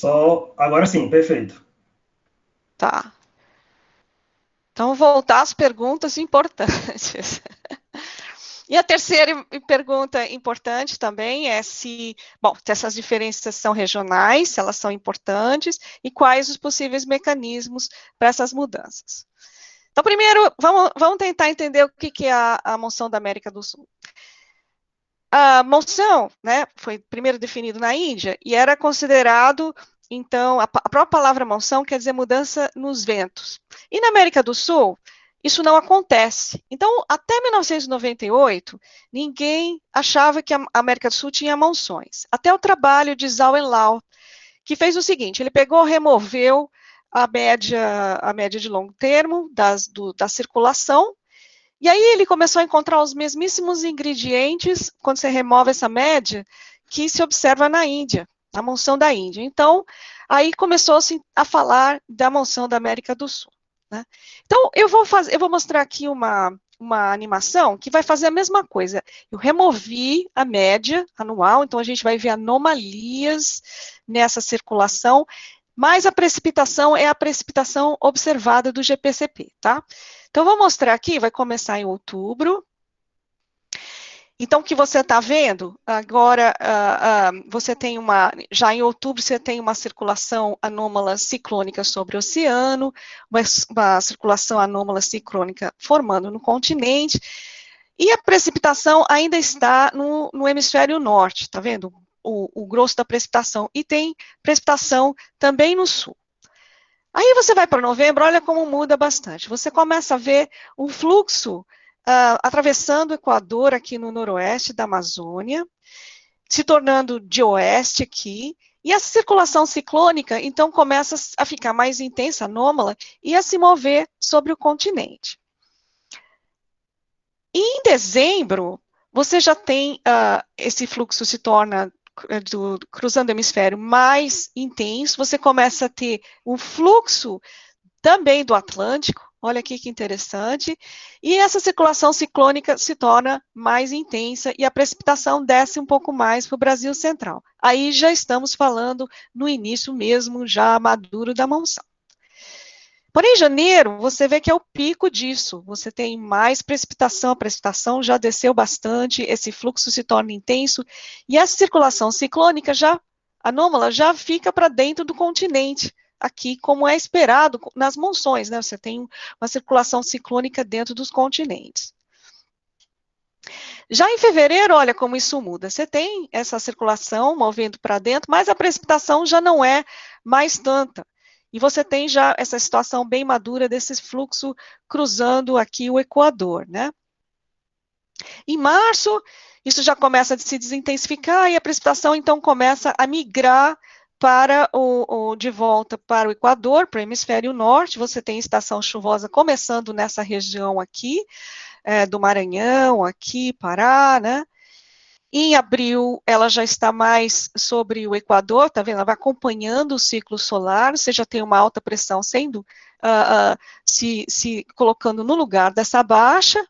Só, agora sim, perfeito. Tá. Então, voltar às perguntas importantes. E a terceira pergunta importante também é se essas diferenças são regionais, se elas são importantes e quais os possíveis mecanismos para essas mudanças. Então, primeiro, vamos tentar entender o que é a monção da América do Sul. A monção, né, foi primeiro definido na Índia e era considerado, então, a própria palavra monção quer dizer mudança nos ventos. E na América do Sul, isso não acontece. Então, até 1998, ninguém achava que a América do Sul tinha monções. Até o trabalho de Zhou Enlai, que fez o seguinte, ele pegou, removeu a média de longo termo da circulação e aí ele começou a encontrar os mesmíssimos ingredientes, quando você remove essa média, que se observa na Índia, a monção da Índia. Então, aí começou-se a falar da monção da América do Sul. Né? Então, eu vou mostrar aqui uma animação que vai fazer a mesma coisa. Eu removi a média anual, então a gente vai ver anomalias nessa circulação, mas a precipitação é a precipitação observada do GPCP, tá? Então, vou mostrar aqui, vai começar em outubro. Então, o que você está vendo, agora, você tem já em outubro, você tem uma circulação anômala ciclônica sobre o oceano, uma circulação anômala ciclônica formando no continente, e a precipitação ainda está no hemisfério norte, tá vendo? O grosso da precipitação, e tem precipitação também no sul. Aí você vai para novembro, olha como muda bastante. Você começa a ver um fluxo atravessando o Equador aqui no noroeste da Amazônia, se tornando de oeste aqui, e essa circulação ciclônica, então, começa a ficar mais intensa, anômala, e a se mover sobre o continente. E em dezembro, você já tem, esse fluxo se torna, cruzando o hemisfério, mais intenso, você começa a ter um fluxo também do Atlântico, olha aqui que interessante, e essa circulação ciclônica se torna mais intensa e a precipitação desce um pouco mais para o Brasil Central. Aí já estamos falando no início mesmo, já maduro da monção. Porém, em janeiro, você vê que é o pico disso. Você tem mais precipitação, a precipitação já desceu bastante, esse fluxo se torna intenso, e essa circulação ciclônica já, anômala, já fica para dentro do continente, aqui, como é esperado nas monções, né? Você tem uma circulação ciclônica dentro dos continentes. Já em fevereiro, olha como isso muda. Você tem essa circulação movendo para dentro, mas a precipitação já não é mais tanta. E você tem já essa situação bem madura desse fluxo cruzando aqui o Equador, né? Em março, isso já começa a se desintensificar e a precipitação então começa a migrar de volta para o Equador, para o hemisfério norte. Você tem estação chuvosa começando nessa região aqui, do Maranhão, aqui, Pará, né? Em abril, ela já está mais sobre o Equador, tá vendo? Ela vai acompanhando o ciclo solar, você já tem uma alta pressão sendo, se colocando no lugar dessa baixa.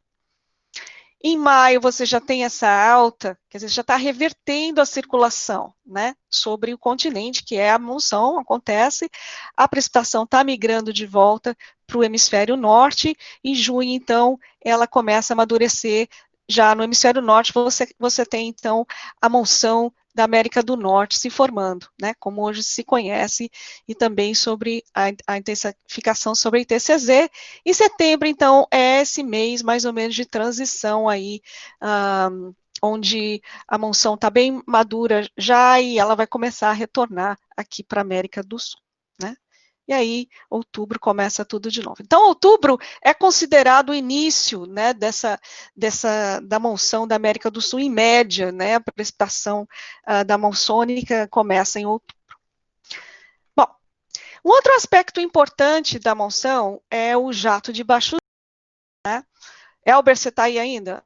Em maio, você já tem essa alta, quer dizer, já está revertendo a circulação, né, sobre o continente, que é a monção, acontece, a precipitação está migrando de volta para o hemisfério norte, em junho, então, ela começa a amadurecer, já no hemisfério norte, você tem, então, a monção da América do Norte se formando, né, como hoje se conhece, e também sobre a intensificação sobre a ITCZ. E setembro, então, é esse mês mais ou menos de transição aí, onde a monção está bem madura já e ela vai começar a retornar aqui para a América do Sul, né? E aí, outubro começa tudo de novo. Então, outubro é considerado o início, né, da monção da América do Sul em média, né, a precipitação da monsônica começa em outubro. Bom, um outro aspecto importante da monção é o jato de baixo, né? Elber, você está aí ainda?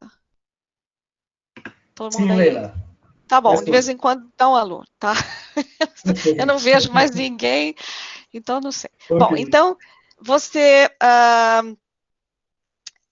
Todo mundo Sim, aí? Leila, Tá eu bom, de vez escuto. em quando dá um alô, tá? Eu não vejo mais ninguém, então não sei. Bom, Ok. então, você...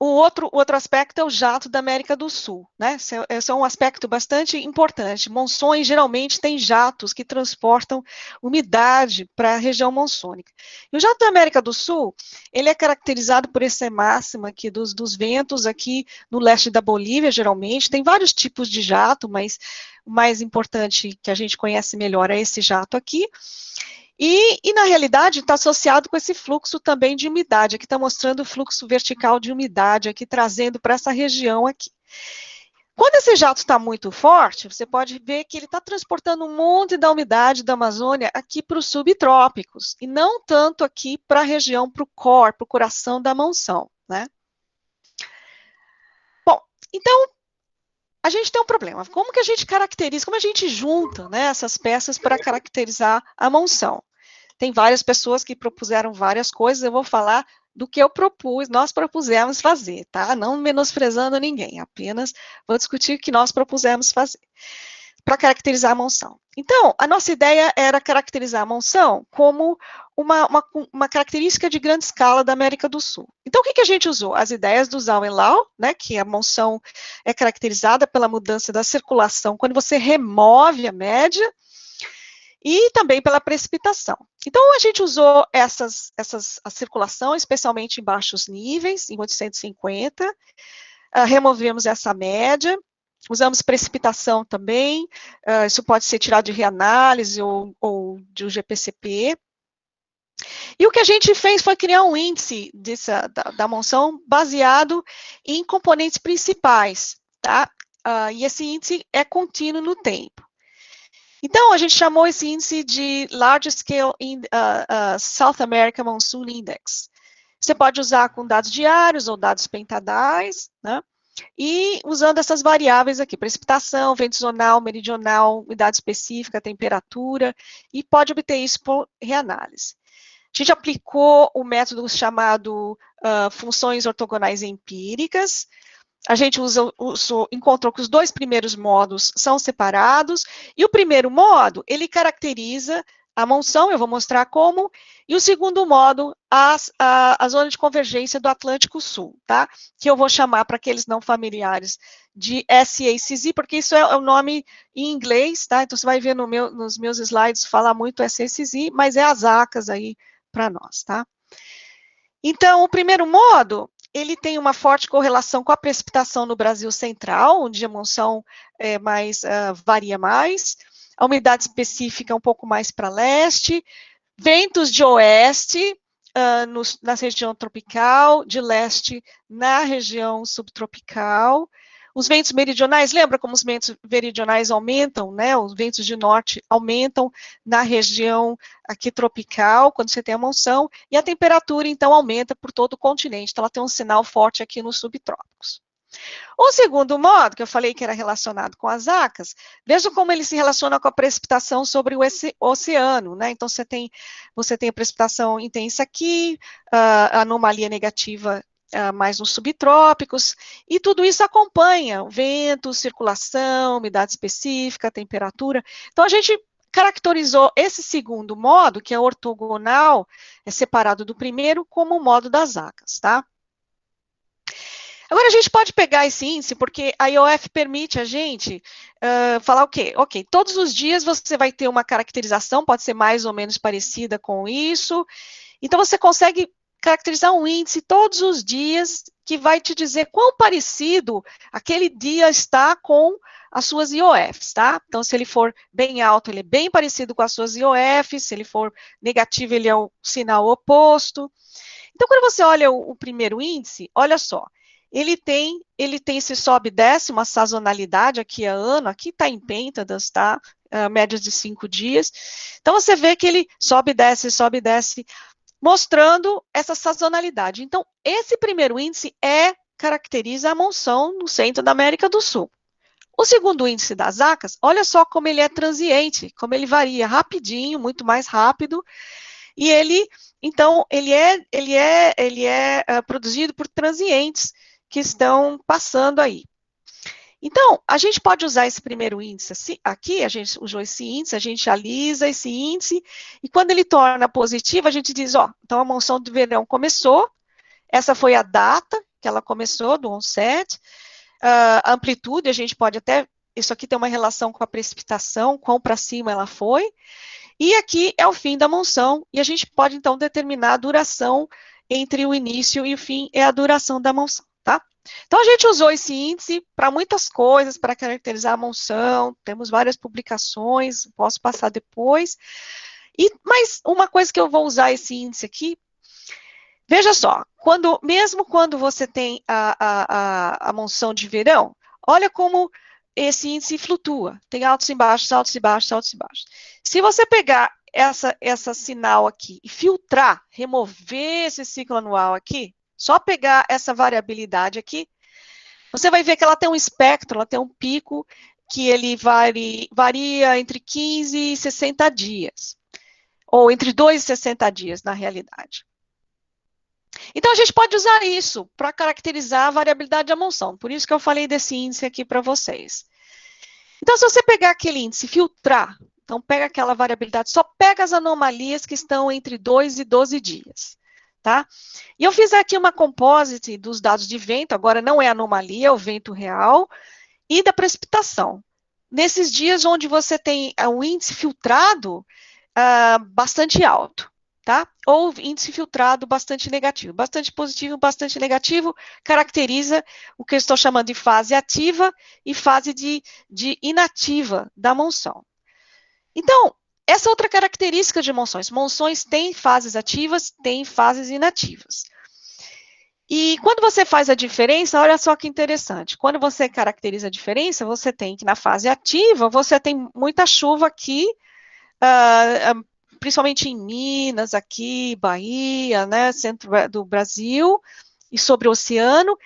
outro aspecto é o jato da América do Sul, né? Esse é um aspecto bastante importante. Monções geralmente têm jatos que transportam umidade para a região monçônica. E o jato da América do Sul, ele é caracterizado por essa máxima aqui dos ventos aqui no leste da Bolívia, geralmente. Tem vários tipos de jato, mas o mais importante que a gente conhece melhor é esse jato aqui. E na realidade, está associado com esse fluxo também de umidade. Aqui está mostrando o fluxo vertical de umidade, aqui trazendo para essa região aqui. Quando esse jato está muito forte, você pode ver que ele está transportando um monte da umidade da Amazônia aqui para os subtrópicos, e não tanto aqui para a região, para o core, para o coração da monção, né? Bom, então, a gente tem um problema. Como que a gente caracteriza, como a gente junta, né, essas peças para caracterizar a monção? Tem várias pessoas que propuseram várias coisas, eu vou falar do que eu propus, nós propusemos fazer, tá? Não menosprezando ninguém, apenas vou discutir o que nós propusemos fazer para caracterizar a monção. Então, a nossa ideia era caracterizar a monção como uma característica de grande escala da América do Sul. Então, o que a gente usou? As ideias do Zhao-Enlao, né, que a monção é caracterizada pela mudança da circulação, quando você remove a média, e também pela precipitação. Então, a gente usou a circulação, especialmente em baixos níveis, em 850, removemos essa média, usamos precipitação também, isso pode ser tirado de reanálise ou de GPCP. E o que a gente fez foi criar um índice da monção baseado em componentes principais, tá? E esse índice é contínuo no tempo. Então, a gente chamou esse índice de Large Scale South America Monsoon Index. Você pode usar com dados diários ou dados pentadais, né? E usando essas variáveis aqui, precipitação, vento zonal, meridional, umidade específica, temperatura, e pode obter isso por reanálise. A gente aplicou o método chamado funções ortogonais empíricas. A gente encontrou que os dois primeiros modos são separados, e o primeiro modo, ele caracteriza a monção, eu vou mostrar como, e o segundo modo, a zona de convergência do Atlântico Sul, tá? Que eu vou chamar, para aqueles não familiares, de SACZ, porque isso é o nome em inglês, tá? Então, você vai ver nos meus slides falar muito SACZ, mas é as ACAS aí para nós, tá? Então, o primeiro modo, ele tem uma forte correlação com a precipitação no Brasil Central, onde a monção varia mais, a umidade específica um pouco mais para leste, ventos de oeste na região tropical, de leste na região subtropical. Os ventos meridionais, lembra como os ventos meridionais aumentam, né? Os ventos de norte aumentam na região aqui tropical, quando você tem a monção, e a temperatura, então, aumenta por todo o continente. Então, ela tem um sinal forte aqui nos subtrópicos. O segundo modo, que eu falei que era relacionado com as ACAS, veja como ele se relaciona com a precipitação sobre o oceano, né? Então, você tem a precipitação intensa aqui, a anomalia negativa mais nos subtrópicos, e tudo isso acompanha o vento, circulação, umidade específica, temperatura. Então, a gente caracterizou esse segundo modo, que é ortogonal, é separado do primeiro, como o modo das ACAS, tá? Agora, a gente pode pegar esse índice, porque a IOF permite a gente falar o quê? Ok, todos os dias você vai ter uma caracterização, pode ser mais ou menos parecida com isso, então você consegue caracterizar um índice todos os dias que vai te dizer quão parecido aquele dia está com as suas IOFs, tá? Então, se ele for bem alto, ele é bem parecido com as suas IOFs, se ele for negativo, ele é o sinal oposto. Então, quando você olha o primeiro índice, olha só, ele tem esse sobe e desce, uma sazonalidade aqui a ano, aqui está em pêntadas, tá? Médias de 5 dias. Então, você vê que ele sobe e desce, mostrando essa sazonalidade. Então, esse primeiro índice caracteriza a monção no centro da América do Sul. O segundo índice das ACAS, olha só como ele é transiente, como ele varia rapidinho, muito mais rápido, e ele é produzido por transientes que estão passando aí. Então, a gente pode usar esse primeiro índice aqui, a gente usou esse índice, a gente alisa esse índice, e quando ele torna positivo, a gente diz, ó, então a monção de verão começou, essa foi a data que ela começou, do onset. A amplitude, a gente pode até, isso aqui tem uma relação com a precipitação, quão para cima ela foi. E aqui é o fim da monção, e a gente pode, então, determinar a duração entre o início e o fim, é a duração da monção, tá? Então, a gente usou esse índice para muitas coisas, para caracterizar a monção, temos várias publicações, posso passar depois. Mas uma coisa que eu vou usar esse índice aqui, veja só, mesmo quando você tem a monção de verão, olha como esse índice flutua, tem altos e baixos, altos e baixos, altos e baixos. Se você pegar essa sinal aqui e filtrar, remover esse ciclo anual aqui, só pegar essa variabilidade aqui, você vai ver que ela tem um espectro, ela tem um pico que ele varia entre 15 e 60 dias, ou entre 2 e 60 dias, na realidade. Então, a gente pode usar isso para caracterizar a variabilidade da monção. Por isso que eu falei desse índice aqui para vocês. Então, se você pegar aquele índice e filtrar, então pega aquela variabilidade, só pega as anomalias que estão entre 2 e 12 dias, tá? E eu fiz aqui uma composite dos dados de vento, agora não é anomalia, é o vento real, e da precipitação. Nesses dias onde você tem o índice filtrado bastante alto, tá? Ou índice filtrado bastante negativo. Bastante positivo, bastante negativo, caracteriza o que eu estou chamando de fase ativa e fase de inativa da monção. Então, essa outra característica de monções. Monções têm fases ativas, têm fases inativas. E quando você faz a diferença, olha só que interessante. Quando você caracteriza a diferença, você tem que na fase ativa, você tem muita chuva aqui, principalmente em Minas, aqui, Bahia, né, centro do Brasil e sobre o oceano,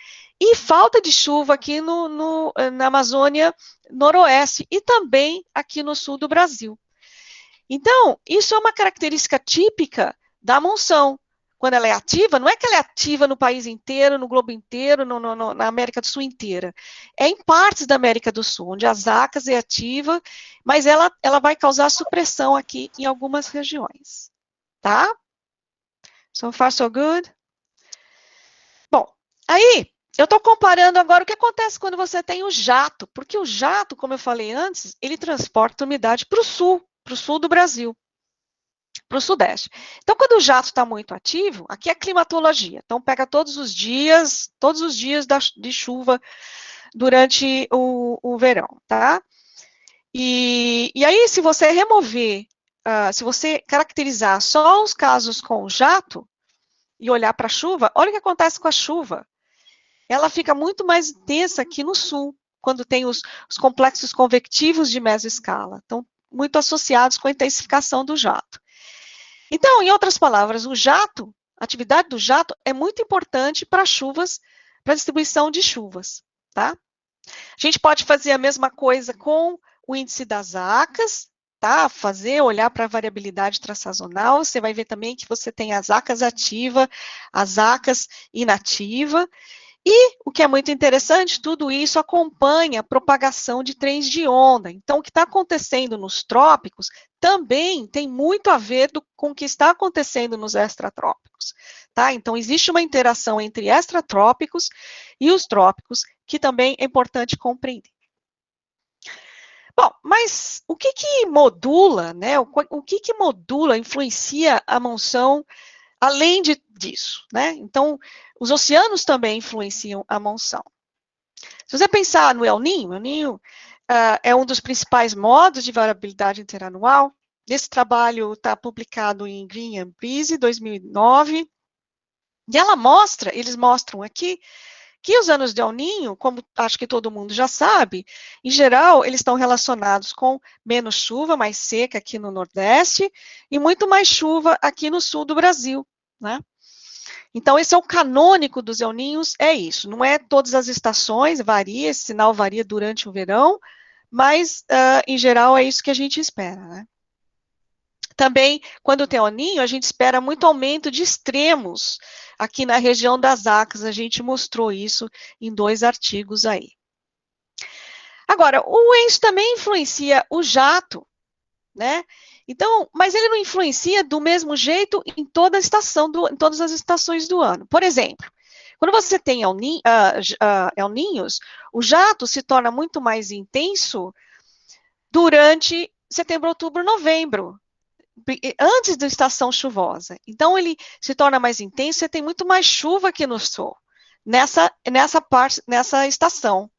e falta de chuva aqui na Amazônia Noroeste e também aqui no sul do Brasil. Então, isso é uma característica típica da monção. Quando ela é ativa, não é que ela é ativa no país inteiro, no globo inteiro, na América do Sul inteira. É em partes da América do Sul, onde as Acas é ativa, mas ela vai causar supressão aqui em algumas regiões. Tá? So far, so good? Bom, aí eu estou comparando agora o que acontece quando você tem o jato, porque o jato, como eu falei antes, ele transporta umidade para o sul do Brasil, para o sudeste. Então, quando o jato está muito ativo, aqui é climatologia. Então, pega todos os dias de chuva durante o verão, tá? E aí, se você remover, se você caracterizar só os casos com jato e olhar para a chuva, olha o que acontece com a chuva. Ela fica muito mais intensa aqui no sul, quando tem os complexos convectivos de mesoscala. Então, muito associados com a intensificação do jato. Então, em outras palavras, a atividade do jato é muito importante para chuvas, para a distribuição de chuvas, tá? A gente pode fazer a mesma coisa com o índice das ACAS, tá? Olhar para a variabilidade transazonal, você vai ver também que você tem as ACAS ativa, as ACAS inativa, e o que é muito interessante, tudo isso acompanha a propagação de trens de onda. Então, o que está acontecendo nos trópicos também tem muito a ver com o que está acontecendo nos extratrópicos. Tá? Então, existe uma interação entre extratrópicos e os trópicos, que também é importante compreender. Bom, mas o que modula, né? O que modula, influencia a monção além disso, né? Então, os oceanos também influenciam a monção. Se você pensar no El Niño é um dos principais modos de variabilidade interanual. Esse trabalho está publicado em Green and Breeze, 2009, e eles mostram aqui que os anos de El Niño, como acho que todo mundo já sabe, em geral, eles estão relacionados com menos chuva, mais seca aqui no Nordeste, e muito mais chuva aqui no sul do Brasil, né? Então, esse é o canônico dos El Niños, é isso. Não é todas as estações, varia, esse sinal varia durante o verão, mas, em geral, é isso que a gente espera, né? Também, quando tem El Niño, a gente espera muito aumento de extremos aqui na região das Acas, a gente mostrou isso em 2 artigos aí. Agora, o ENS também influencia o jato, né? Então, mas ele não influencia do mesmo jeito em todas as estações do ano. Por exemplo, Quando você tem El Ninhos, o jato se torna muito mais intenso durante setembro, outubro, novembro, antes da estação chuvosa. Então, ele se torna mais intenso, você tem muito mais chuva aqui no sul, nessa estação.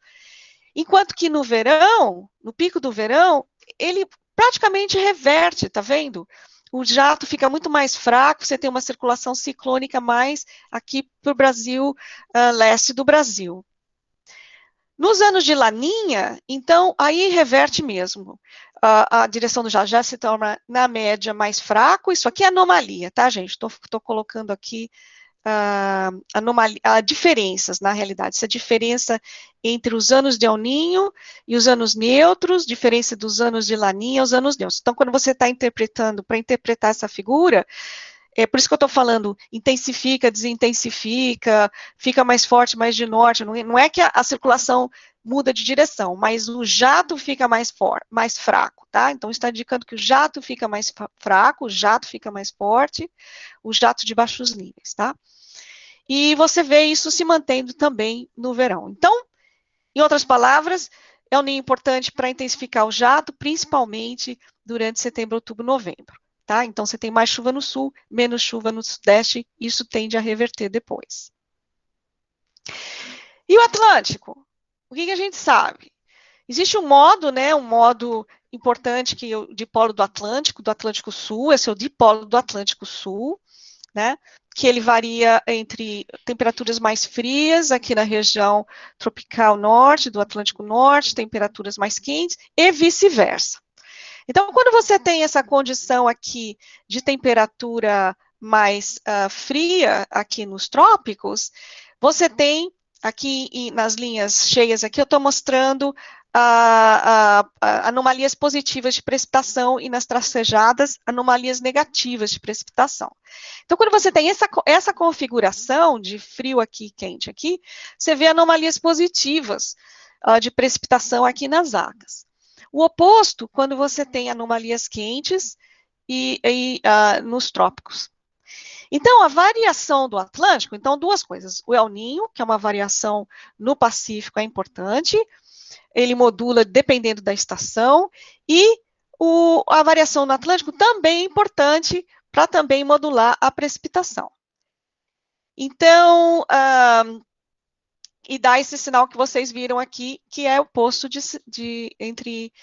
Enquanto que no verão, no pico do verão, ele praticamente reverte, tá vendo? O jato fica muito mais fraco, você tem uma circulação ciclônica mais aqui para o Brasil, leste do Brasil. Nos anos de laninha, então, aí reverte mesmo. A direção do jato já se torna, na média, mais fraco. Isso aqui é anomalia, tá, gente? Estou colocando aqui diferenças, na realidade. Essa diferença entre os anos de El Ninho e os anos neutros, diferença dos anos de laninha aos anos neutros. Então, quando você está interpretando, para interpretar essa figura, é por isso que eu estou falando, intensifica, desintensifica, fica mais forte, mais de norte. Não é que a circulação muda de direção, mas o jato fica mais fraco, tá? Então, está indicando que o jato fica mais fraco, o jato fica mais forte, o jato de baixos níveis, tá? E você vê isso se mantendo também no verão. Então, em outras palavras, é um ninho importante para intensificar o jato, principalmente durante setembro, outubro, novembro. Tá? Então, você tem mais chuva no sul, menos chuva no sudeste, isso tende a reverter depois. E o Atlântico? O que a gente sabe? Existe um modo, né, um modo importante que o dipolo do Atlântico Sul, esse é o dipolo do Atlântico Sul, né, que ele varia entre temperaturas mais frias, aqui na região tropical norte, do Atlântico Norte, temperaturas mais quentes, e vice-versa. Então, quando você tem essa condição aqui de temperatura mais fria aqui nos trópicos, você tem aqui nas linhas cheias aqui, eu estou mostrando anomalias positivas de precipitação e nas tracejadas, anomalias negativas de precipitação. Então, quando você tem essa configuração de frio aqui e quente aqui, você vê anomalias positivas de precipitação aqui nas acas. O oposto, quando você tem anomalias quentes nos trópicos. Então, a variação do Atlântico, então, duas coisas. O El Ninho, que é uma variação no Pacífico, é importante. Ele modula dependendo da estação. E a variação no Atlântico também é importante para também modular a precipitação. Então, e dá esse sinal que vocês viram aqui, que é o posto entre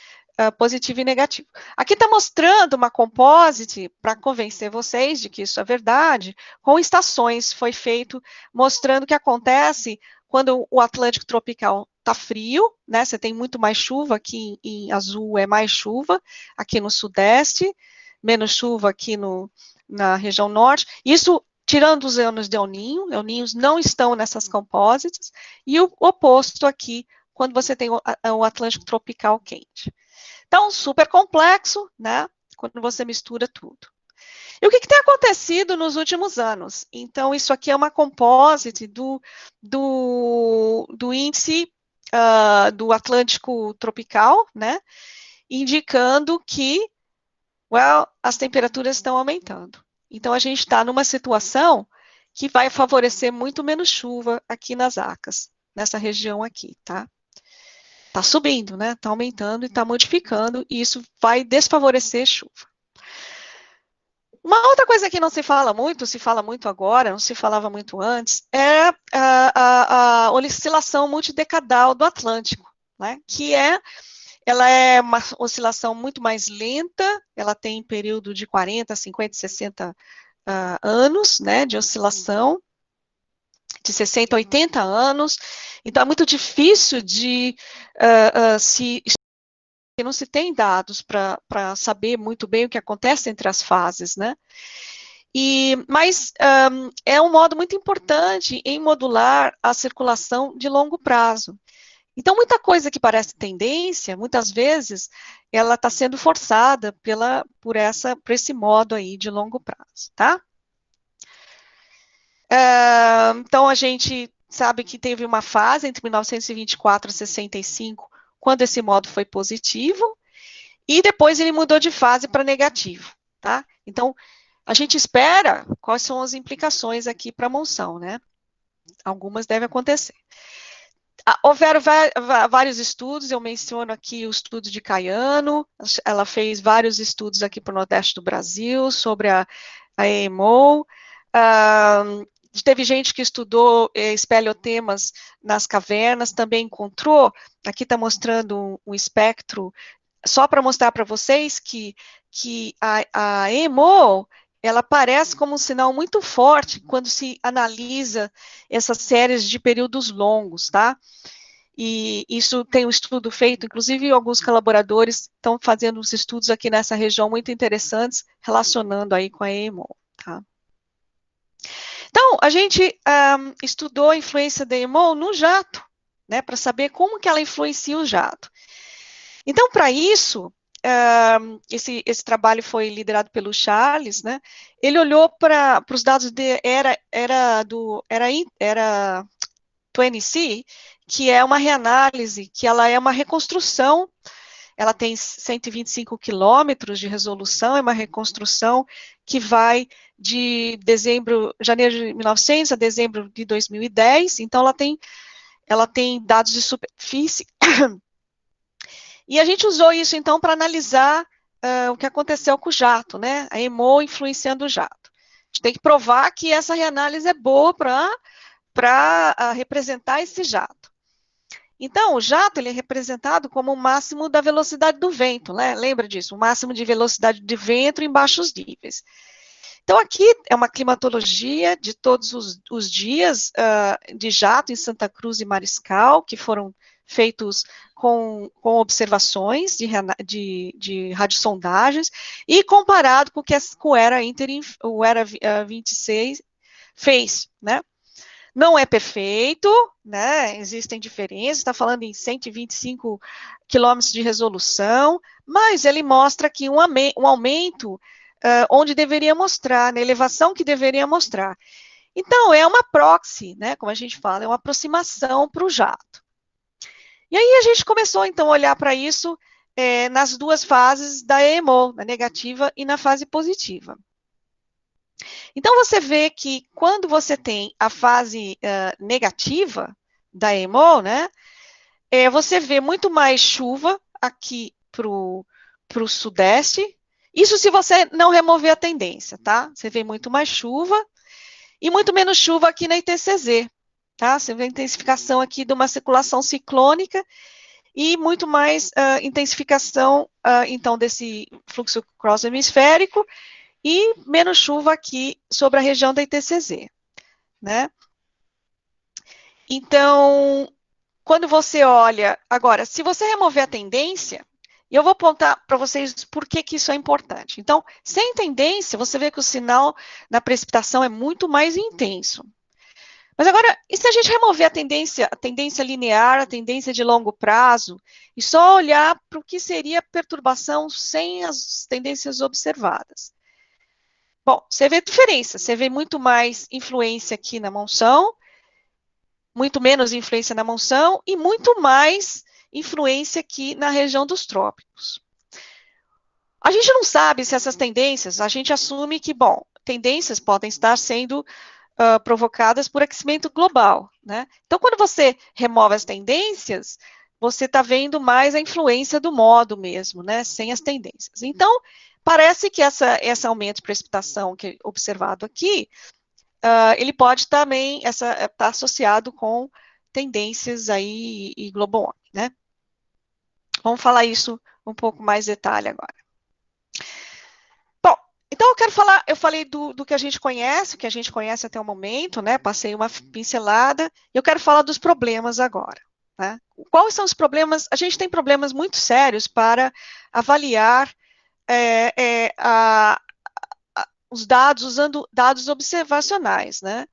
positivo e negativo. Aqui está mostrando uma composite para convencer vocês de que isso é verdade, com estações, foi feito mostrando o que acontece quando o Atlântico tropical está frio, né? Você tem muito mais chuva, aqui em azul é mais chuva, aqui no sudeste, menos chuva aqui na região norte. Isso tirando os anos de El Ninho, El Ninhos não estão nessas composites, e o oposto aqui, quando você tem o Atlântico tropical quente. Então, super complexo, né, quando você mistura tudo. E o que tem acontecido nos últimos anos? Então, isso aqui é uma composite do índice do Atlântico tropical, né, indicando que, as temperaturas estão aumentando. Então, a gente está numa situação que vai favorecer muito menos chuva aqui nas acas, nessa região aqui, tá? Está subindo, né? Está aumentando e está modificando, e isso vai desfavorecer chuva. Uma outra coisa que não se fala muito agora, não se falava muito antes, é a oscilação multidecadal do Atlântico, né? Ela é uma oscilação muito mais lenta, ela tem período de 40, 50, 60 anos, né, de oscilação, de 60 a 80 anos, então é muito difícil não se tem dados para saber muito bem o que acontece entre as fases, né? Mas é um modo muito importante em modular a circulação de longo prazo. Então, muita coisa que parece tendência, muitas vezes, ela está sendo forçada por esse modo aí de longo prazo, tá? Então, a gente sabe que teve uma fase entre 1924 e 65, quando esse modo foi positivo, e depois ele mudou de fase para negativo, tá? Então, a gente espera quais são as implicações aqui para a monção, né? Algumas devem acontecer. Houveram vários estudos, eu menciono aqui o estudo de Caiano, ela fez vários estudos aqui para o Nordeste do Brasil sobre a EMO. Teve gente que estudou espeleotemas nas cavernas, também encontrou, aqui está mostrando um espectro, só para mostrar para vocês que a EMO, ela aparece como um sinal muito forte quando se analisa essas séries de períodos longos, tá? E isso tem um estudo feito, inclusive alguns colaboradores estão fazendo uns estudos aqui nessa região muito interessantes, relacionando aí com a EMO, tá? Então, a gente estudou a influência da EMO no jato, né, para saber como que ela influencia o jato. Então, para isso, esse trabalho foi liderado pelo Charles, né? Ele olhou para os dados de era 20C, que é uma reanálise, que ela é uma reconstrução, ela tem 125 quilômetros de resolução, é uma reconstrução que vai de janeiro de 1900 a dezembro de 2010, então ela tem dados de superfície. E a gente usou isso, então, para analisar o que aconteceu com o jato, né? A EMO influenciando o jato. A gente tem que provar que essa reanálise é boa para representar esse jato. Então, o jato ele é representado como o máximo da velocidade do vento, né? Lembra disso? O máximo de velocidade de vento em baixos níveis. Então, aqui é uma climatologia de todos os dias de jato em Santa Cruz e Mariscal, que foram feitos com observações de radiosondagens e comparado com o que o ERA 26 fez, né? Não é perfeito, né? Existem diferenças, está falando em 125 quilômetros de resolução, mas ele mostra aqui um aumento onde deveria mostrar, na elevação que deveria mostrar. Então, é uma proxy, né? Como a gente fala, é uma aproximação para o jato. E aí a gente começou, então, a olhar para isso nas duas fases da EMO, na negativa e na fase positiva. Então, você vê que quando você tem a fase negativa da EMO, né, você vê muito mais chuva aqui para o sudeste. Isso se você não remover a tendência, tá? Você vê muito mais chuva e muito menos chuva aqui na ITCZ, tá? Você vê a intensificação aqui de uma circulação ciclônica e muito mais intensificação, então, desse fluxo cross-hemisférico e menos chuva aqui sobre a região da ITCZ, né? Então, quando você olha, agora, se você remover a tendência, e eu vou apontar para vocês por que isso é importante. Então, sem tendência, você vê que o sinal na precipitação é muito mais intenso. Mas agora, e se a gente remover a tendência linear, a tendência de longo prazo, e só olhar para o que seria perturbação sem as tendências observadas? Bom, você vê diferença, você vê muito mais influência aqui na monção, muito menos influência na monção e muito mais influência aqui na região dos trópicos. A gente não sabe se essas tendências, a gente assume que, bom, tendências podem estar sendo provocadas por aquecimento global, né? Então, quando você remove as tendências, você está vendo mais a influência do modo mesmo, né? Sem as tendências. Então, parece que esse aumento de precipitação que é observado aqui, ele pode também estar associado com tendências aí e global warming, né? Vamos falar isso um pouco mais detalhe agora. Bom, então eu falei do que a gente conhece até o momento, né? Passei uma pincelada, e eu quero falar dos problemas agora, né? Quais são os problemas? A gente tem problemas muito sérios para avaliar os dados usando dados observacionais, né?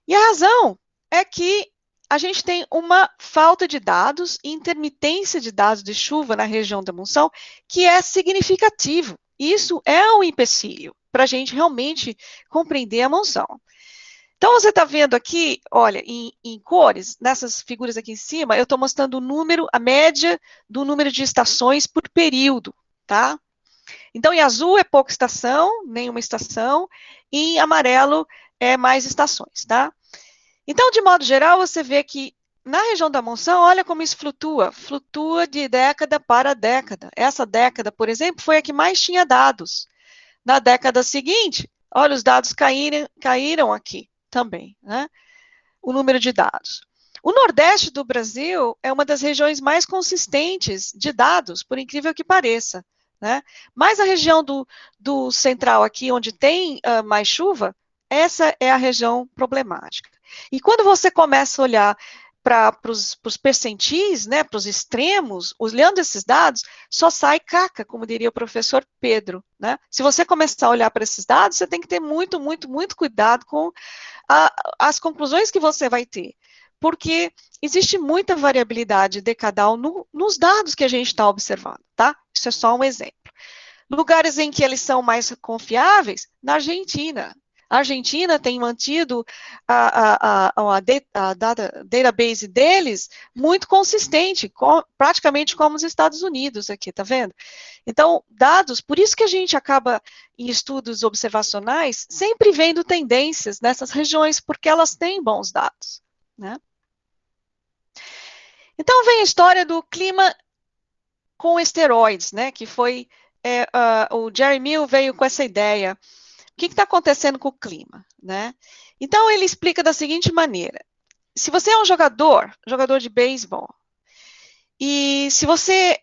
E a razão é que a gente tem uma falta de dados e intermitência de dados de chuva na região da monção que é significativo. Isso é um empecilho para a gente realmente compreender a monção. Então, você está vendo aqui, olha, em cores, nessas figuras aqui em cima, eu estou mostrando a média do número de estações por período, tá? Então, em azul é pouca estação, nenhuma estação, e em amarelo é mais estações, tá? Então, de modo geral, você vê que na região da monção, olha como isso flutua de década para década. Essa década, por exemplo, foi a que mais tinha dados. Na década seguinte, olha, os dados caíram aqui também, né? O número de dados. O Nordeste do Brasil é uma das regiões mais consistentes de dados, por incrível que pareça, né? Mas a região do Central aqui, onde tem mais chuva, essa é a região problemática. E quando você começa a olhar para os percentis, né, para os extremos, olhando esses dados, só sai caca, como diria o professor Pedro, né? Se você começar a olhar para esses dados, você tem que ter muito, muito, muito cuidado com as conclusões que você vai ter, porque existe muita variabilidade decadal nos dados que a gente está observando, tá? Isso é só um exemplo. Lugares em que eles são mais confiáveis, na Argentina. A Argentina tem mantido a database deles muito consistente, praticamente como os Estados Unidos aqui, tá vendo? Então, dados, por isso que a gente acaba em estudos observacionais sempre vendo tendências nessas regiões, porque elas têm bons dados, né? Então, vem a história do clima com esteroides, né? Que foi, o Jerry Mill veio com essa ideia. O que está acontecendo com o clima, né? Então, ele explica da seguinte maneira. Se você é um jogador de beisebol, e se você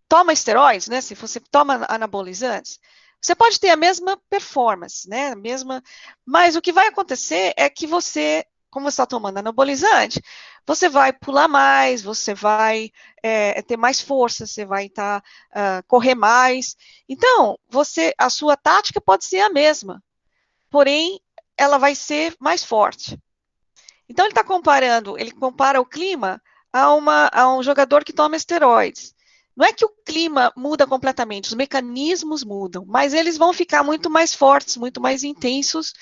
toma esteroides, né? Se você toma anabolizantes, você pode ter a mesma performance, né? Mas o que vai acontecer é que você, como você está tomando anabolizante, você vai pular mais, você vai ter mais força, você vai correr mais. Então, a sua tática pode ser a mesma, porém, ela vai ser mais forte. Então, ele compara o clima a um jogador que toma esteroides. Não é que o clima muda completamente, os mecanismos mudam, mas eles vão ficar muito mais fortes, muito mais intensos,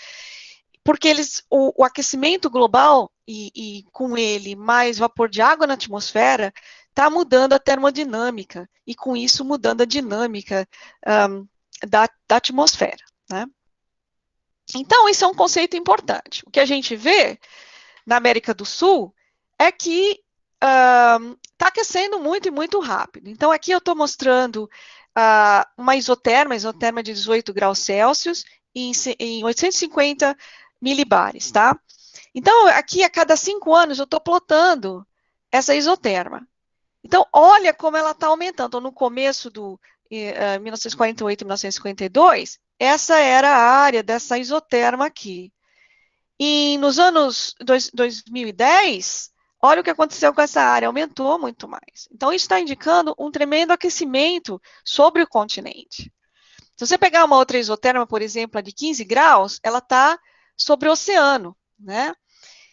porque o aquecimento global e com ele mais vapor de água na atmosfera está mudando a termodinâmica e com isso mudando a dinâmica da atmosfera, né? Então, isso é um conceito importante. O que a gente vê na América do Sul é que está aquecendo muito e muito rápido. Então, aqui eu estou mostrando uma isoterma de 18 graus Celsius em 850 milibares, tá? Então, aqui a cada 5 anos eu estou plotando essa isoterma. Então, olha como ela está aumentando. Então, no começo do 1948 e 1952, essa era a área dessa isoterma aqui. E nos anos 2010, olha o que aconteceu com essa área, aumentou muito mais. Então, isso está indicando um tremendo aquecimento sobre o continente. Se você pegar uma outra isoterma, por exemplo, a de 15 graus, ela está sobre o oceano, né?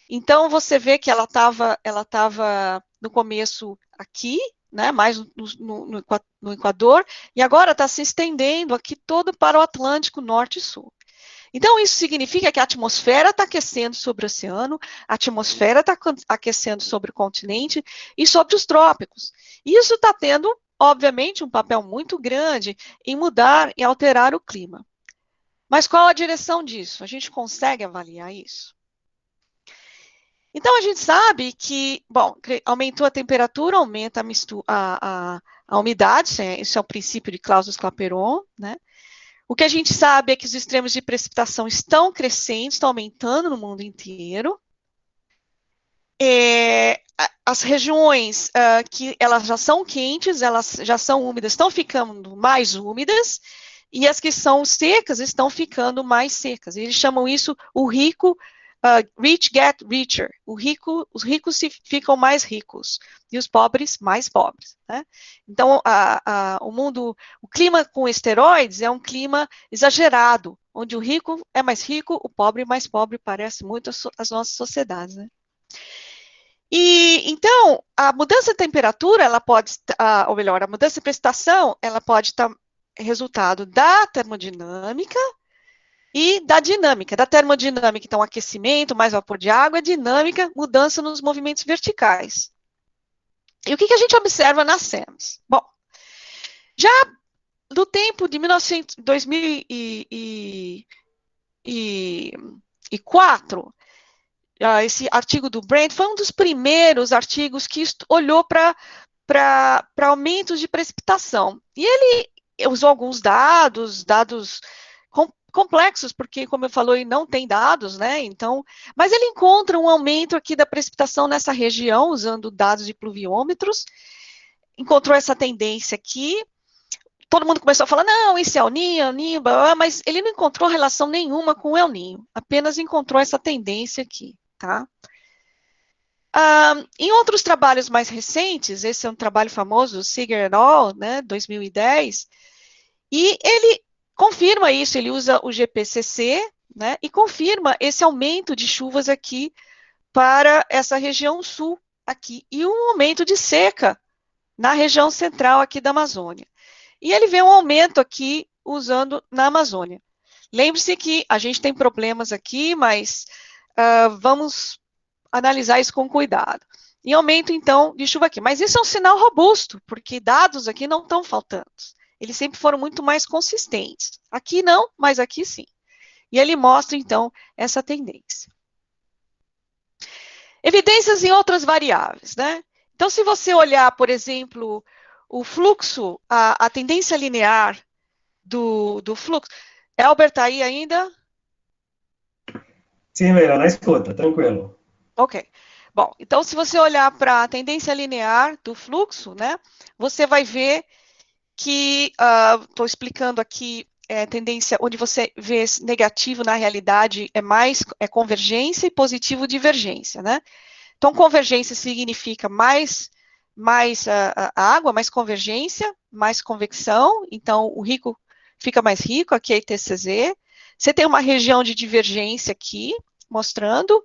Então, você vê que ela estava no começo aqui, né, mais no Equador, e agora está se estendendo aqui todo para o Atlântico Norte e Sul. Então, isso significa que a atmosfera está aquecendo sobre o oceano, a atmosfera está aquecendo sobre o continente e sobre os trópicos. Isso está tendo, obviamente, um papel muito grande em mudar e alterar o clima. Mas qual a direção disso? A gente consegue avaliar isso? Então, a gente sabe que, bom, aumentou a temperatura, aumenta a umidade, esse é o princípio de Clausius-Clapeyron, né? O que a gente sabe é que os extremos de precipitação estão crescendo, estão aumentando no mundo inteiro. As regiões que elas já são quentes, elas já são úmidas, estão ficando mais úmidas, e as que são secas estão ficando mais secas. Eles chamam isso o rico rich get richer. Os ricos ficam mais ricos e os pobres mais pobres, né? Então, o clima com esteroides é um clima exagerado, onde o rico é mais rico, o pobre é mais pobre, parece muito as nossas sociedades, né? E, então, a mudança de temperatura, ela pode, ou melhor, a mudança de precipitação, ela pode estar resultado da termodinâmica e da dinâmica. Da termodinâmica, então, aquecimento, mais vapor de água, dinâmica, mudança nos movimentos verticais. E o que a gente observa nas SEMS? Bom, já do tempo de 2004, esse artigo do Brent foi um dos primeiros artigos que olhou para aumentos de precipitação. E ele usou alguns dados complexos, porque, como eu falei, não tem dados, né? Então, mas ele encontra um aumento aqui da precipitação nessa região, usando dados de pluviômetros, encontrou essa tendência aqui. Todo mundo começou a falar, não, isso é El Niño, blá, blá, mas ele não encontrou relação nenhuma com o El Niño, apenas encontrou essa tendência aqui, tá? Em outros trabalhos mais recentes, esse é um trabalho famoso, Seeger et al., né, 2010, e ele confirma isso, ele usa o GPCC, né, e confirma esse aumento de chuvas aqui para essa região sul aqui, e um aumento de seca na região central aqui da Amazônia. E ele vê um aumento aqui usando na Amazônia. Lembre-se que a gente tem problemas aqui, mas vamos analisar isso com cuidado. E aumento, então, de chuva aqui. Mas isso é um sinal robusto, porque dados aqui não estão faltando. Eles sempre foram muito mais consistentes. Aqui não, mas aqui sim. E ele mostra, então, essa tendência. Evidências em outras variáveis, né? Então, se você olhar, por exemplo, o fluxo, a tendência linear do fluxo. Elber, está aí ainda? Sim, Leila, na escuta, tranquilo. Ok. Bom, então se você olhar para a tendência linear do fluxo, né, você vai ver que, estou explicando aqui, tendência onde você vê negativo na realidade é convergência e positivo divergência, né? Então, convergência significa mais água, mais convergência, mais convecção, então o rico fica mais rico, aqui é ITCZ. Você tem uma região de divergência aqui, mostrando,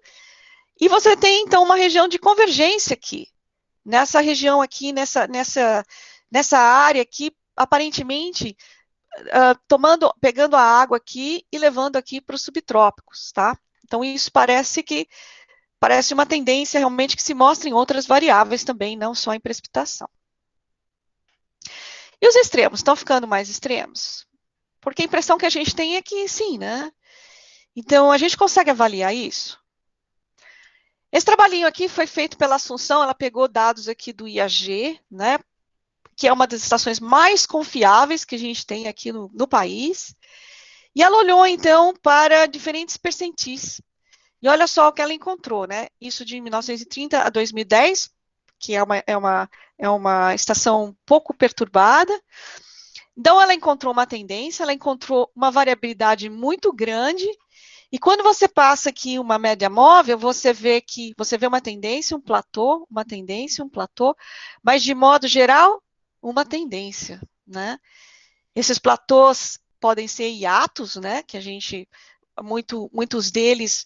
e você tem, então, uma região de convergência aqui. Nessa região aqui, nessa área aqui, aparentemente, pegando a água aqui e levando aqui para os subtrópicos, tá? Então, isso parece uma tendência realmente que se mostra em outras variáveis também, não só em precipitação. E os extremos, estão ficando mais extremos? Porque a impressão que a gente tem é que sim, né? Então, a gente consegue avaliar isso? Esse trabalhinho aqui foi feito pela Assunção, ela pegou dados aqui do IAG, né? Que é uma das estações mais confiáveis que a gente tem aqui no país. E ela olhou, então, para diferentes percentis. E olha só o que ela encontrou, né? Isso de 1930 a 2010, que é uma estação pouco perturbada. Então, ela encontrou uma tendência, ela encontrou uma variabilidade muito grande, e quando você passa aqui uma média móvel, você vê uma tendência, um platô, uma tendência, um platô, mas de modo geral, uma tendência, né? Esses platôs podem ser hiatos, né? Que a gente muitos deles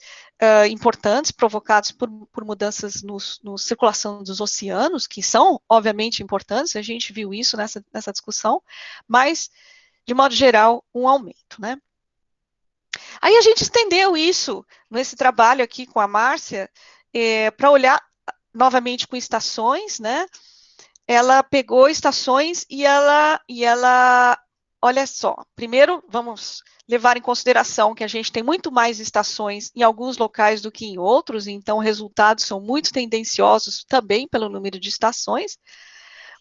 importantes, provocados por mudanças na circulação dos oceanos, que são, obviamente, importantes, a gente viu isso nessa discussão, mas, de modo geral, um aumento, né? Aí a gente estendeu isso nesse trabalho aqui com a Márcia, para olhar novamente com estações, né? Ela pegou estações e ela, olha só, primeiro vamos levar em consideração que a gente tem muito mais estações em alguns locais do que em outros, então resultados são muito tendenciosos também pelo número de estações.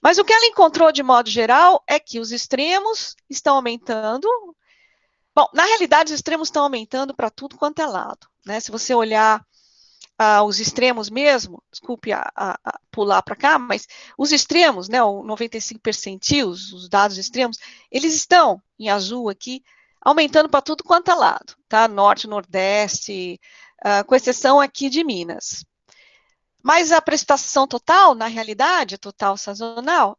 Mas o que ela encontrou de modo geral é que os extremos estão aumentando. Bom, na realidade, os extremos estão aumentando para tudo quanto é lado, né? Se você olhar os extremos mesmo, desculpe pular para cá, mas os extremos, né, o 95 percentis, os dados extremos, eles estão em azul aqui, aumentando para tudo quanto é lado, tá? Norte, Nordeste, com exceção aqui de Minas. Mas a precipitação total, na realidade, a total sazonal,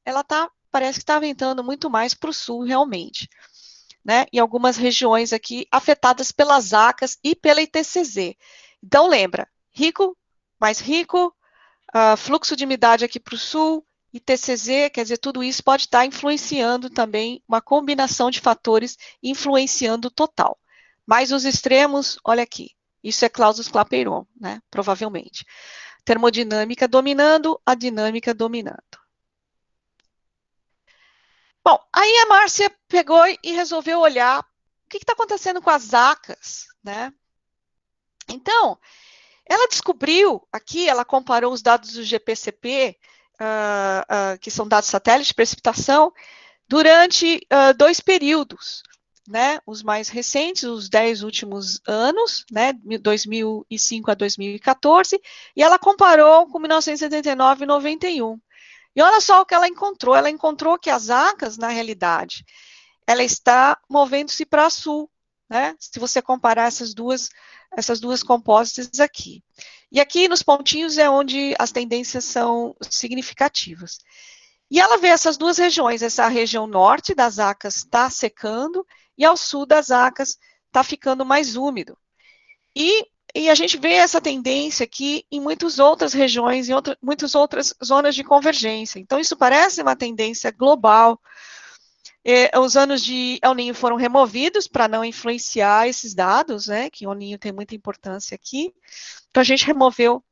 parece que está aumentando muito mais para o sul, realmente. Né? E algumas regiões aqui afetadas pelas ACAS e pela ITCZ. Então, lembra, rico, mais rico, fluxo de umidade aqui para o sul, ITCZ, quer dizer, tudo isso pode estar influenciando também, uma combinação de fatores influenciando o total. Mas os extremos, olha aqui, isso é Clausius-Clapeyron, né? Provavelmente. Termodinâmica dominando, a dinâmica dominando. Bom, aí a Márcia pegou e resolveu olhar o que está acontecendo com as ACAS, né? Então, Ela descobriu, aqui ela comparou os dados do GPCP, que são dados satélite de precipitação, durante 2 períodos, né? Os mais recentes, os 10 últimos anos, né? 2005 a 2014, e ela comparou com 1979 e 91. E olha só o que ela encontrou que as ACAS, na realidade, ela está movendo-se para sul, né? Se você comparar essas duas compósites aqui. E aqui nos pontinhos é onde as tendências são significativas. E ela vê essas duas regiões, essa região norte das ACAS está secando e ao sul das ACAS está ficando mais úmido. E a gente vê essa tendência aqui em muitas outras regiões, em muitas outras zonas de convergência. Então, isso parece uma tendência global. Os anos de El Niño foram removidos para não influenciar esses dados, né? Que o El Niño tem muita importância aqui. Então, a gente removeu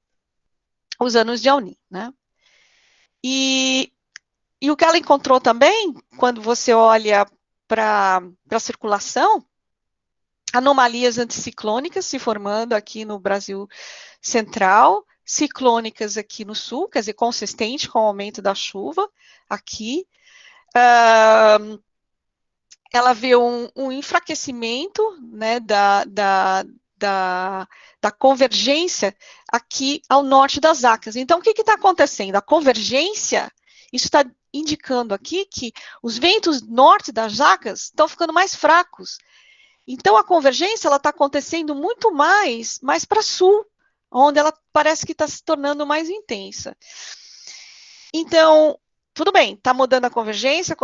os anos de El Niño, né? E o que ela encontrou também, quando você olha para a circulação, anomalias anticiclônicas se formando aqui no Brasil central, ciclônicas aqui no sul, quer dizer, consistente com o aumento da chuva aqui. Ela vê um enfraquecimento, né, da convergência aqui ao norte das ACAS. Então, o que está acontecendo? A convergência, isso está indicando aqui que os ventos norte das ACAS estão ficando mais fracos. Então, a convergência está acontecendo muito mais para sul, onde ela parece que está se tornando mais intensa. Então, tudo bem, está mudando a convergência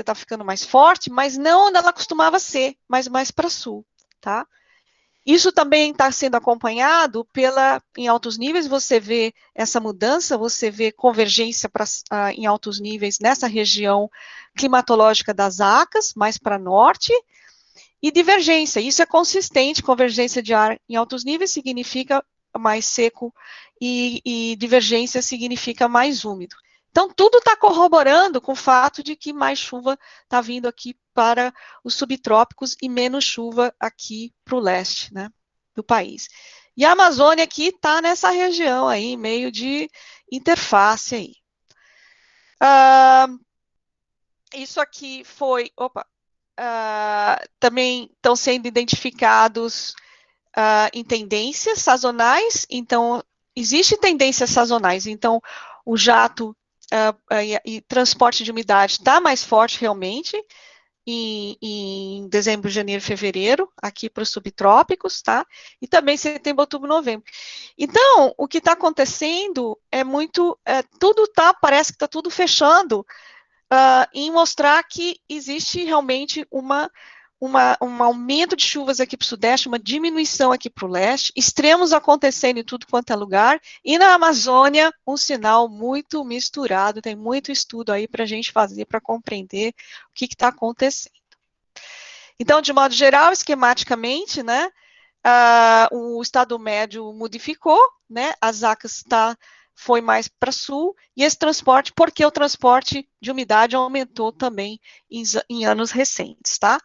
está ficando mais forte, mas não onde ela costumava ser, mas mais para sul, tá? Isso também está sendo acompanhado em altos níveis, você vê essa mudança, você vê convergência em altos níveis nessa região climatológica das ACAS, mais para norte, e divergência, isso é consistente, convergência de ar em altos níveis significa mais seco e divergência significa mais úmido. Então, tudo está corroborando com o fato de que mais chuva está vindo aqui para os subtrópicos e menos chuva aqui para o leste, né, do país. E a Amazônia aqui está nessa região aí, meio de interface aí. Isso aqui foi... também estão sendo identificados em tendências sazonais. Então, existem tendências sazonais. Então, o jato e transporte de umidade está mais forte realmente em dezembro, janeiro, fevereiro, aqui para os subtrópicos, tá? E também setembro, outubro, novembro. Então, o que está acontecendo é parece que está tudo fechando em mostrar que existe realmente um aumento de chuvas aqui para o sudeste, uma diminuição aqui para o leste, extremos acontecendo em tudo quanto é lugar, e na Amazônia, um sinal muito misturado, tem muito estudo aí para a gente fazer, para compreender o que está acontecendo. Então, de modo geral, esquematicamente, né, o estado médio modificou, né, as ACAS foi mais para sul, e esse transporte, porque o transporte de umidade aumentou também em anos recentes, tá?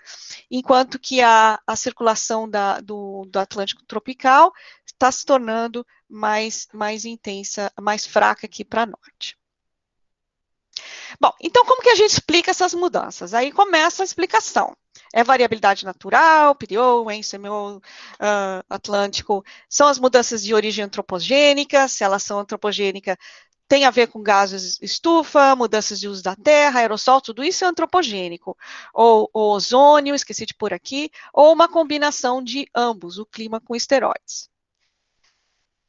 Enquanto que a circulação do Atlântico tropical está se tornando mais intensa, mais fraca aqui para norte. Bom, então como que a gente explica essas mudanças? Aí começa a explicação. É variabilidade natural, Piriou, Ensemel, Atlântico, são as mudanças de origem antropogênica, se elas são antropogênicas, tem a ver com gases estufa, mudanças de uso da terra, aerossol, tudo isso é antropogênico. Ou ozônio, esqueci de pôr aqui, ou uma combinação de ambos, o clima com esteroides.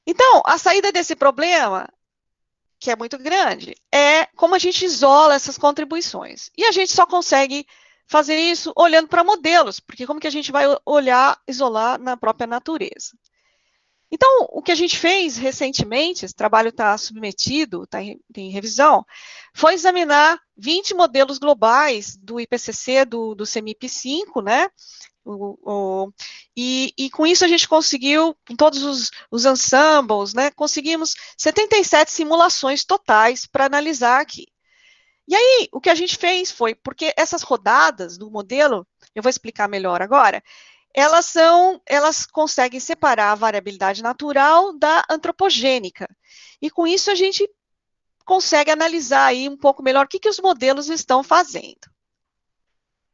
Então, a saída desse problema, que é muito grande, é como a gente isola essas contribuições. E a gente só consegue fazer isso olhando para modelos, porque como que a gente vai isolar na própria natureza? Então, o que a gente fez recentemente, esse trabalho está submetido, está em revisão, foi examinar 20 modelos globais do IPCC, do CEMIP5, né? E com isso a gente conseguiu, com todos os ensembles, né? Conseguimos 77 simulações totais para analisar aqui. E aí, o que a gente fez foi, porque essas rodadas do modelo, eu vou explicar melhor agora, elas conseguem separar a variabilidade natural da antropogênica. E com isso a gente consegue analisar aí um pouco melhor o que os modelos estão fazendo.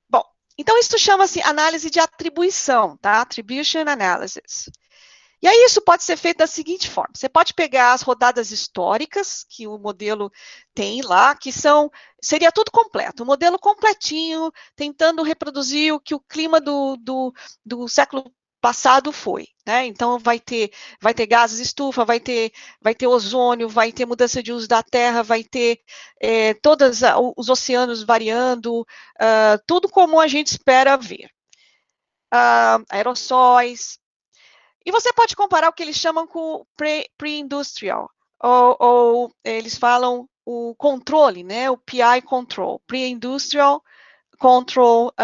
Bom, então isso chama-se análise de atribuição, tá? Attribution Analysis. E aí isso pode ser feito da seguinte forma: você pode pegar as rodadas históricas que o modelo tem lá, que seria tudo completo, um modelo completinho, tentando reproduzir o que o clima do século passado foi, né? Então vai ter gases estufa, vai ter ozônio, vai ter mudança de uso da terra, vai ter todos os oceanos variando, tudo como a gente espera ver. Aerossóis. E você pode comparar o que eles chamam com pre-industrial, ou eles falam o controle, né? O PI control, pre-industrial control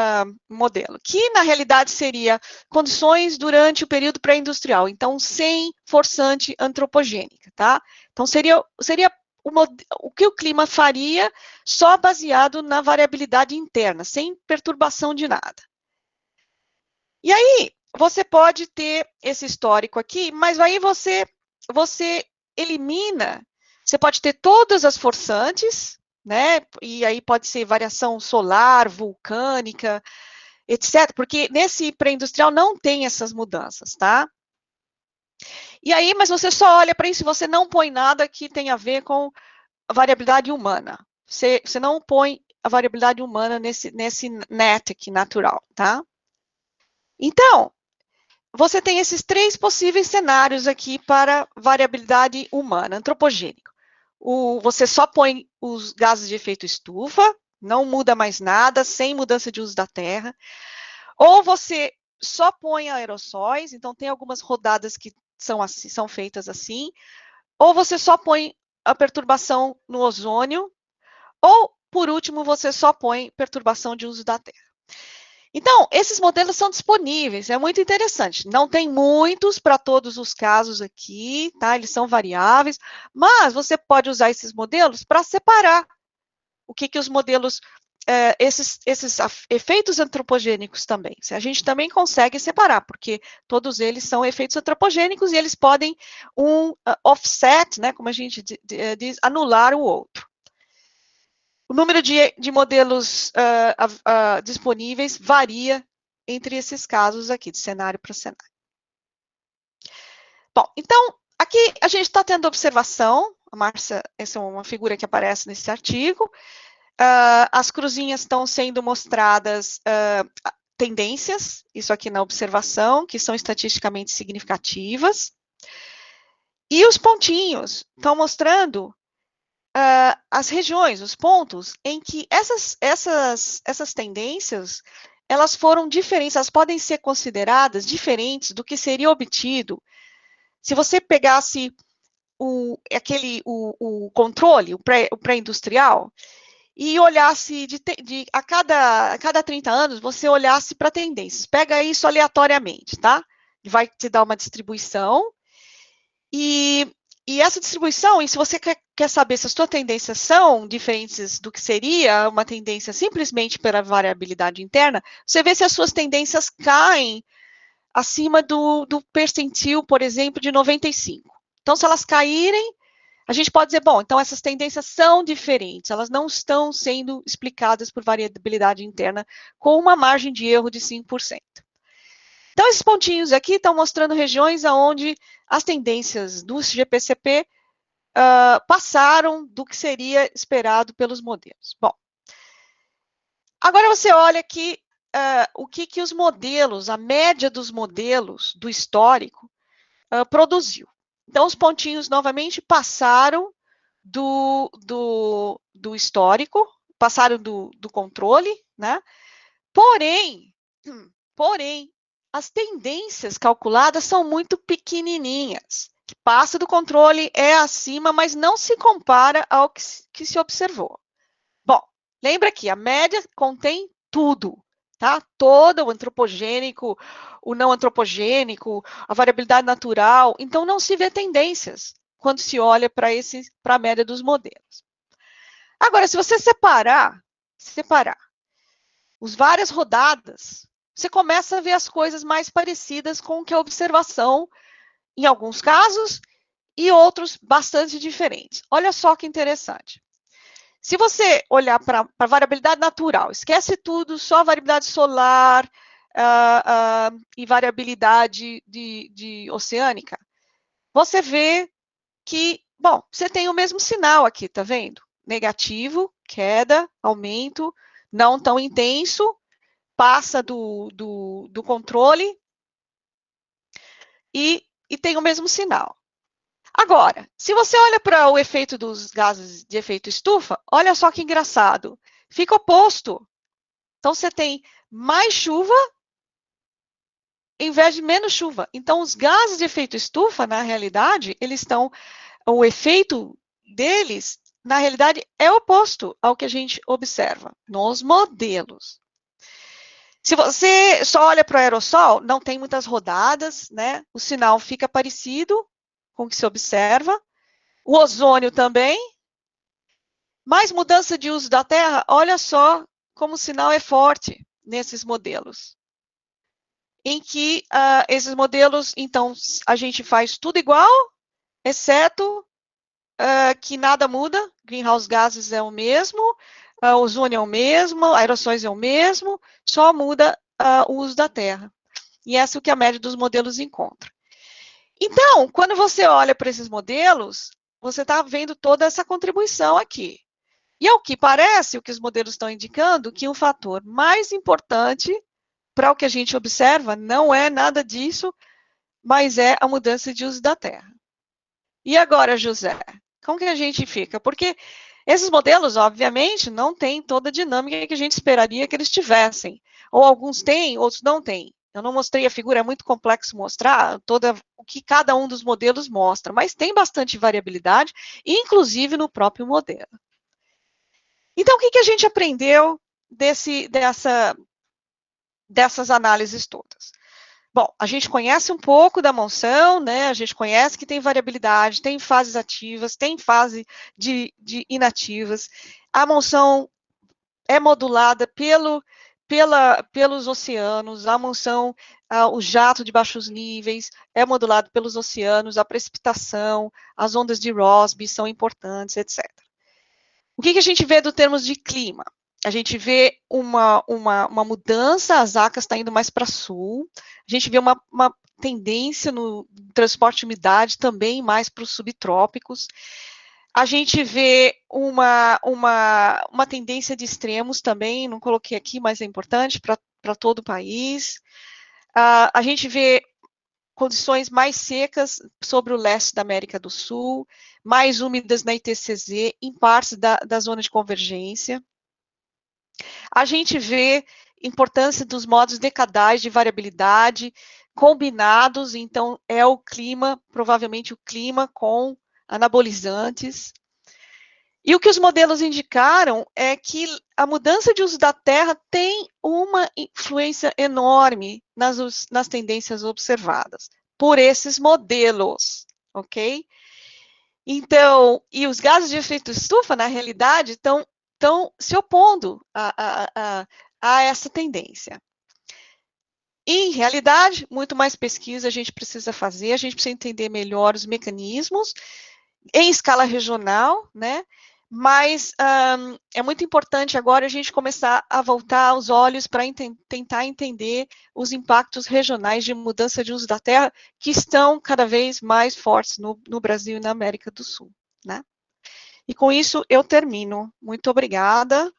modelo, que na realidade seria condições durante o período pré-industrial, então sem forçante antropogênica, tá? Então seria o que o clima faria só baseado na variabilidade interna, sem perturbação de nada. E aí, você pode ter esse histórico aqui, mas aí você elimina, você pode ter todas as forçantes, né? E aí pode ser variação solar, vulcânica, etc. Porque nesse pré-industrial não tem essas mudanças, tá? E aí, mas você só olha para isso e você não põe nada que tenha a ver com a variabilidade humana. Você não põe a variabilidade humana nesse net aqui natural, tá? Então, você tem esses três possíveis cenários aqui para variabilidade humana, antropogênica. Você só põe os gases de efeito estufa, não muda mais nada, sem mudança de uso da terra. Ou você só põe aerossóis, então tem algumas rodadas que são feitas assim. Ou você só põe a perturbação no ozônio. Ou, por último, você só põe perturbação de uso da terra. Então, esses modelos são disponíveis, é muito interessante. Não tem muitos para todos os casos aqui, tá? Eles são variáveis, mas você pode usar esses modelos para separar o que os modelos, esses efeitos antropogênicos também. A gente também consegue separar, porque todos eles são efeitos antropogênicos e eles podem offset, né, como a gente diz, anular o outro. O número de modelos disponíveis varia entre esses casos aqui, de cenário para cenário. Bom, então, aqui a gente está tendo observação, a Márcia, essa é uma figura que aparece nesse artigo, as cruzinhas estão sendo mostradas tendências, isso aqui na observação, que são estatisticamente significativas, e os pontinhos estão mostrando as regiões, os pontos em que essas tendências, elas foram diferentes, elas podem ser consideradas diferentes do que seria obtido se você pegasse o controle, o pré-industrial, e olhasse a cada 30 anos, você olhasse para tendências. Pega isso aleatoriamente, tá? Vai te dar uma distribuição, e essa distribuição, e se você quer saber se as suas tendências são diferentes do que seria uma tendência simplesmente pela variabilidade interna, você vê se as suas tendências caem acima do percentil, por exemplo, de 95. Então, se elas caírem, a gente pode dizer, bom, então essas tendências são diferentes, elas não estão sendo explicadas por variabilidade interna com uma margem de erro de 5%. Então, esses pontinhos aqui estão mostrando regiões onde as tendências do GPCP passaram do que seria esperado pelos modelos. Bom, agora você olha aqui o que os modelos, a média dos modelos do histórico produziu. Então, os pontinhos, novamente, passaram do histórico, passaram do controle, né? Porém, as tendências calculadas são muito pequenininhas. Que passa do controle é acima, mas não se compara ao que se observou. Bom, lembra que a média contém tudo, tá? Todo o antropogênico, o não antropogênico, a variabilidade natural. Então, não se vê tendências quando se olha para a média dos modelos. Agora, se você separar as várias rodadas, você começa a ver as coisas mais parecidas com que a observação, em alguns casos, e outros bastante diferentes. Olha só que interessante. Se você olhar para a variabilidade natural, esquece tudo, só variabilidade solar e variabilidade de oceânica, você vê que, bom, você tem o mesmo sinal aqui, tá vendo? Negativo, queda, aumento, não tão intenso, passa do controle e tem o mesmo sinal. Agora, se você olha para o efeito dos gases de efeito estufa, olha só que engraçado. Fica oposto. Então, você tem mais chuva em vez de menos chuva. Então, os gases de efeito estufa, na realidade, o efeito deles, na realidade, é oposto ao que a gente observa nos modelos. Se você só olha para o aerossol, não tem muitas rodadas, né? O sinal fica parecido com o que se observa. O ozônio também. Mais mudança de uso da terra, olha só como o sinal é forte nesses modelos. Em que esses modelos, então, a gente faz tudo igual, exceto que nada muda, greenhouse gases é o mesmo, ozônio é o mesmo, aerossóis é o mesmo, só muda o uso da terra. E essa é o que a média dos modelos encontra. Então, quando você olha para esses modelos, você está vendo toda essa contribuição aqui. E ao que parece, o que os modelos estão indicando, que o fator mais importante para o que a gente observa não é nada disso, mas é a mudança de uso da terra. E agora, José, como que a gente fica? Porque esses modelos, obviamente, não têm toda a dinâmica que a gente esperaria que eles tivessem. Ou alguns têm, outros não têm. Eu não mostrei a figura, é muito complexo mostrar o que cada um dos modelos mostra, mas tem bastante variabilidade, inclusive no próprio modelo. Então, o que a gente aprendeu dessas análises todas? Bom, a gente conhece um pouco da monção, né? A gente conhece que tem variabilidade, tem fases ativas, tem fase de inativas. A monção é modulada pelos oceanos, a monção, o jato de baixos níveis é modulado pelos oceanos, a precipitação, as ondas de Rossby são importantes, etc. O que a gente vê do termos de clima? A gente vê uma mudança, as ACAS está indo mais para sul, a gente vê uma tendência no transporte de umidade também mais para os subtrópicos, a gente vê uma tendência de extremos também, não coloquei aqui, mas é importante para todo o país, a gente vê condições mais secas sobre o leste da América do Sul, mais úmidas na ITCZ, em partes da zona de convergência. A gente vê importância dos modos decadais de variabilidade combinados, então é o clima, provavelmente o clima com anabolizantes. E o que os modelos indicaram é que a mudança de uso da terra tem uma influência enorme nas tendências observadas por esses modelos, ok? Então, e os gases de efeito estufa, na realidade, estão se opondo a essa tendência. Em realidade, muito mais pesquisa a gente precisa fazer, a gente precisa entender melhor os mecanismos em escala regional, né? Mas é muito importante agora a gente começar a voltar os olhos para tentar entender os impactos regionais de mudança de uso da terra que estão cada vez mais fortes no Brasil e na América do Sul, né? E com isso eu termino. Muito obrigada.